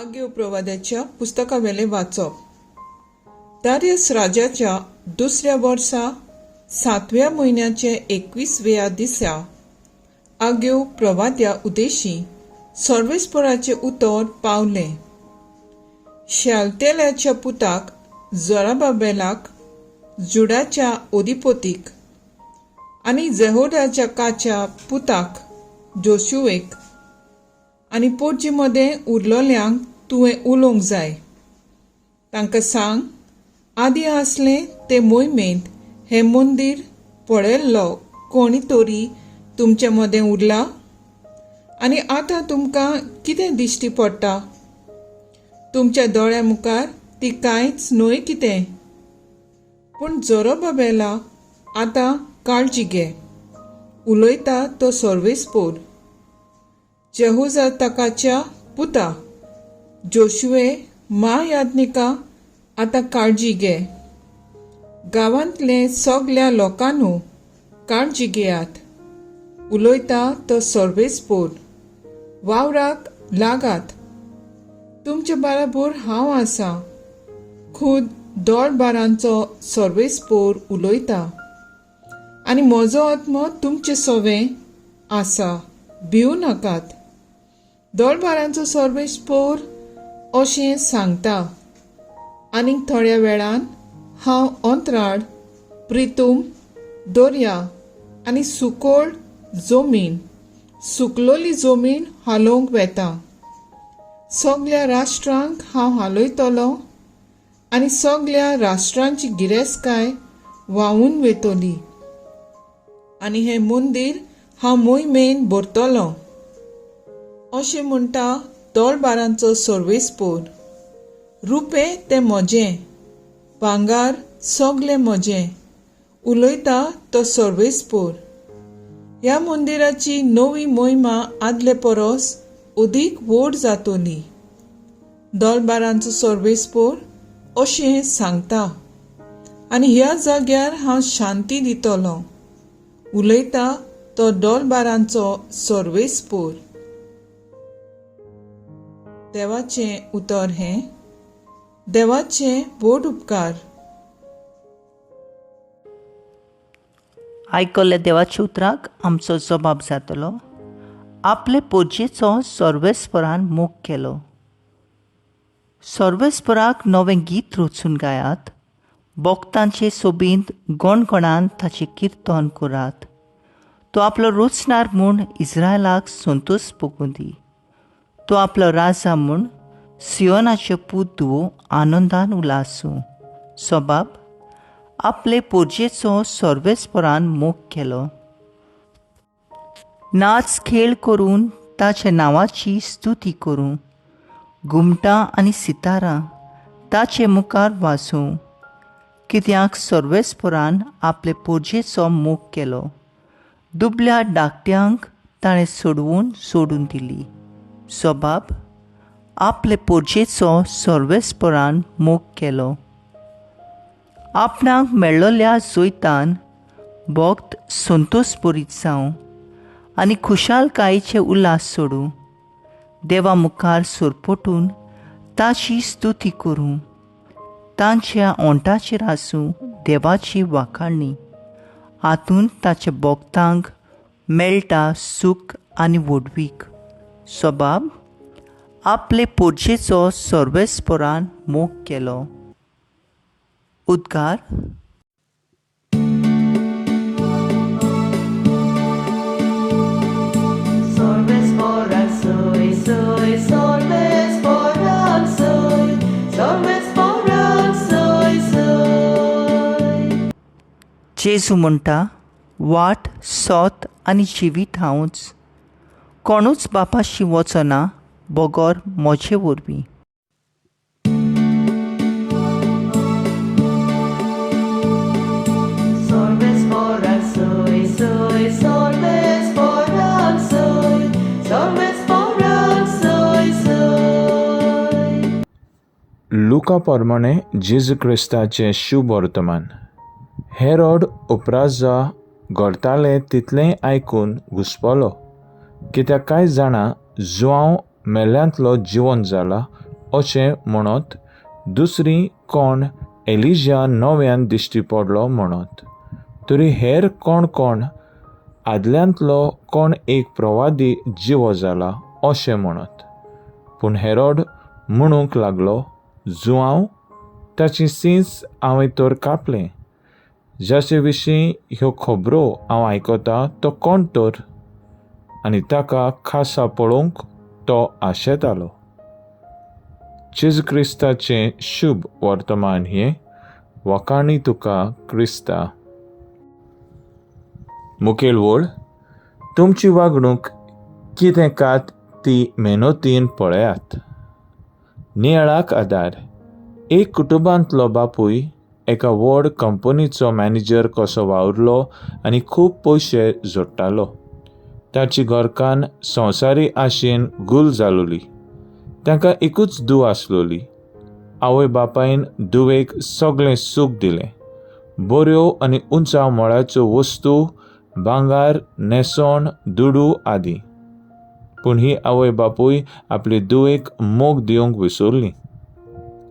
आग्यो प्रवाद्याच्या पुस्तकावेले वाचप. दारियस राजाच्या दुसऱ्या वर्सा 7व्या म्हयन्याचे 21व्या दिसा आग्यो प्रवाद्या उदेशी सर्वेस्पराचे उतर पावले. शालतेल्याच्या पुताक जराबाबेलाक, जुडाच्या ओदिपोतीक आनी जेहोदाच्या काच्या पुताक जोशुवेक आनी पोटजी मदें उरलोल्यांक तुवें उलोवंक जाय. तांकां सांग, आदी आसलें ते मोहिमेंत हें मंदीर पळयल्लो कोणी तरी तुमचे मदें उरला? आनी आतां तुमकां कितें दिश्टी पडटा? तुमच्या दोळ्या मुखार ती कांयच न्हय कितें? पूण जरोबाबेला आतां काळजी घे, उलयता तो सर्वेस्पोर. जेहोजाताकाच्या पुता जोशुवे महायाज्ञिका आतां काळजी घे. गांवांतले सगल्या लोकांनो काळजी घेयात, उलयता तो सर्वेस्पोर. वावराक लागात, तुमचे बराबर हांव आसा. खूद दोळबारांचो सर्वेस्पोर उलयता आनी म्हजो आत्मो तुमचे सोवें आसा. भिवू नाकात. दोळबारांचो सर्वेस्पोर अशें सांगता. आनीक थोड्या वेळान हांव अंतराळ, प्रितूम, दर्या आनी सुकोळ जमीन, सुकलोली जमीन हालोवंक वेता. सगल्या राष्ट्रांक हांव हालयतलो आनी सगल्या राष्ट्रांची गिरेस्तकाय व्हांवून वेतली. आनी हें मंदीर हांव मोहिमेन भरतलों, अशें म्हणटा दोळबारांचो सर्वेस्पोर. रुपें तें म्हजें, भांगार सगलें म्हजें, उलयता तो सर्वेस्पोर. ह्या मंदिराची नवी मोहिमा आदले परस अदीक व्हड जातली. दोळबारांचो सर्वेस्पोर अशें सांगता. आनी ह्या जाग्यार हांव शांती दितलों, उलयता तो दोळबारांचो सर्वेस्पोर. देवाचें उतर हें. देवाचें व्हड उपकार. आयकल्ल्या देवाच्या उतराक आमचो जबाब जातलो. आपले पोरजेचो सर्वेस्परान मोग केलो. सर्वेस्पराक नवें गीत रचून गायात. भक्तांचे सोबीत गणगणान ताचें किर्तन करात. तो आपलो रोचणार म्हूण इस्रायलाक संतोश भोगूं दी. तो आपलो राजा म्हूण सियोनाचे पूत धुवो आनंदान उलासूं. सोबाब, आपले पोरजेचो सर्वेस्परान मोग केलो. नाच खेळ करून ताच्या नांवाची स्तुती करूं. घुमटां आनी सितारां ताचे मुखार वाजोवं. कित्याक सर्वेस्परान आपले पोरजेचो मोग केलो. दुबल्या धाकट्यांक ताणें सोडून दिली. सोबाब, आपले पोरजेचो सर्वेस्परान मोग केलो. आपणाक मेळ्ळोल्या जोयतान भक्त संतोश भरीत जावं आनी खुशालकायेचे उल्हास सोडूं. देवा मुखार सरपटून ताची स्तुती करूं. तांच्या ओंठाचेर आसूं देवाची वाखाणणी. हातूंत ताच्या भक्तांक मेळटा सूख आनी व्हडवीक. सोबाब, आपले पोरजेचो सर्वेस्परान मोग केलो. उद्गार. सर्वेस्परान सय सय, सर्वेस्परान सय, सर्वेस्परान सय सय. जेजू म्हणटा, वाट, सोत आनी जिवीत हांवूच. कोणूच बापाशी वचना बगोर म्हजे वरवीं. सर्वेस्परान सय सय, सर्वेस्परान सय, सर्वेस्परान सय सय. लुका प्रमाणे जेजू क्रिस्ताचें शुभ वर्तमान. हेरोड उपराजा घडतालें तितलें आयकून घुस्पलो. कित्याक कांय जाणां जुआंव मेल्ल्यांतलो जिवंत जाला अशें म्हणत दुसरी कोण एलिजा नव्यान दिश्टी पडलो म्हणत. तरी हेर कोण कोण आदल्यांतलो कोण एक प्रवादी जिवो जाला अशें म्हणत. पूण हेरोड म्हणूंक लागलो, जुआंव ताची सींस हांवें तर कापलें. जाचे विशीं ह्यो खबरो हांव आयकतां तो कोण तर? आनी ताका खासा पळोवंक तो आशेतालो. जेजू क्रिस्ताचें शुभ वर्तमान हें वखाणी तुका क्रिस्ता. मुखेल वळ, तुमची वागणूक कितें कात ती मेहनतीन पळयात. नियाळाक आदार. एक कुटुंबांतलो बापूय एका व्हड कंपनीचो मॅनेजर कसो वावुरलो आनी खूब पयशे जोडटालो. ताची घरकान्न संवसारी आशेन गुल जालोली. तांकां एकूच धूव आसलोली. आवय बापायन धुवेक सगळें सूख दिलें. बऱ्यो आनी उंचाव मोळाच्यो वस्तू, भांगार, नेसोण, दुडू आदी. पूण ही आवय बापूय आपले धुवेक मोग दिवंक विसरली.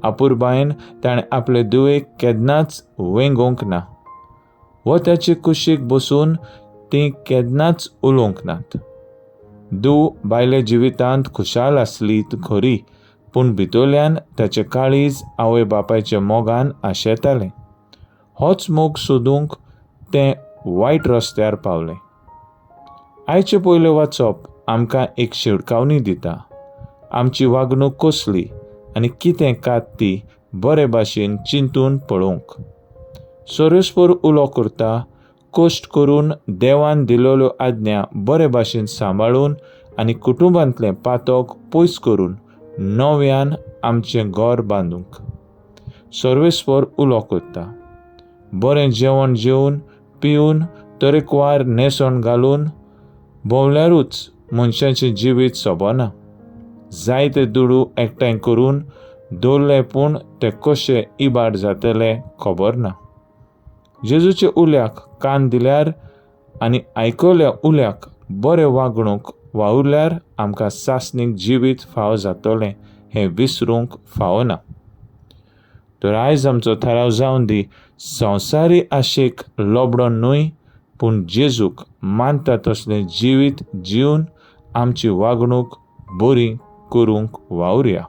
आपुरबायेन ताणें आपले धुवेक केन्नाच वेंगोवंक ना. वताचे कुशीक बसून ती केन्नाच उलोवंक नात. धूव बायले जिवितांत खुशाल आसली खरी, पूण भितरल्यान ताचें काळीज आवय बापायच्या मोगान आशेतालें. होच मोग सोदूंक तें वायट रस्त्यार पावलें. आयचे पयले वाचप आमकां एक शिडकावणी दिता. आमची वागणूक कसली आनी कितें कात ती बरे भाशेन चिंतून पळोवंक. सर्वेस्पर उलो करता, कश्ट करून देवान दिलेल्यो आज्ञा बरे भाशेन सांबाळून आनी कुटुंबांतलें पातक पयस करून नव्यान आमचें घर बांदूंक. सर्वेस्पर उलो करता, बरें जेवण जेवन पिवन तरेकवार नेसण घालून भोंवल्यारूच मनशाचें जिवीत सोबना. जायते दुडू एकठांय करून दवरले पूण ते कशे इबाड जातले खबर ना. जेजूच्या उल्याक कान दिल्यार आनी आयकल्या उल्याक बरें वागणूक वावुरल्यार आमकां सासणीक जिवीत फावो जातलें हें विसरूंक फावना. तर आयज आमचो थाराव जावन दी, संवसारी आशेक लोबडोन न्हय, पूण जेजूक मानता तसलें जिवीत जिवन आमची वागणूक बरी करूंक वावुरया.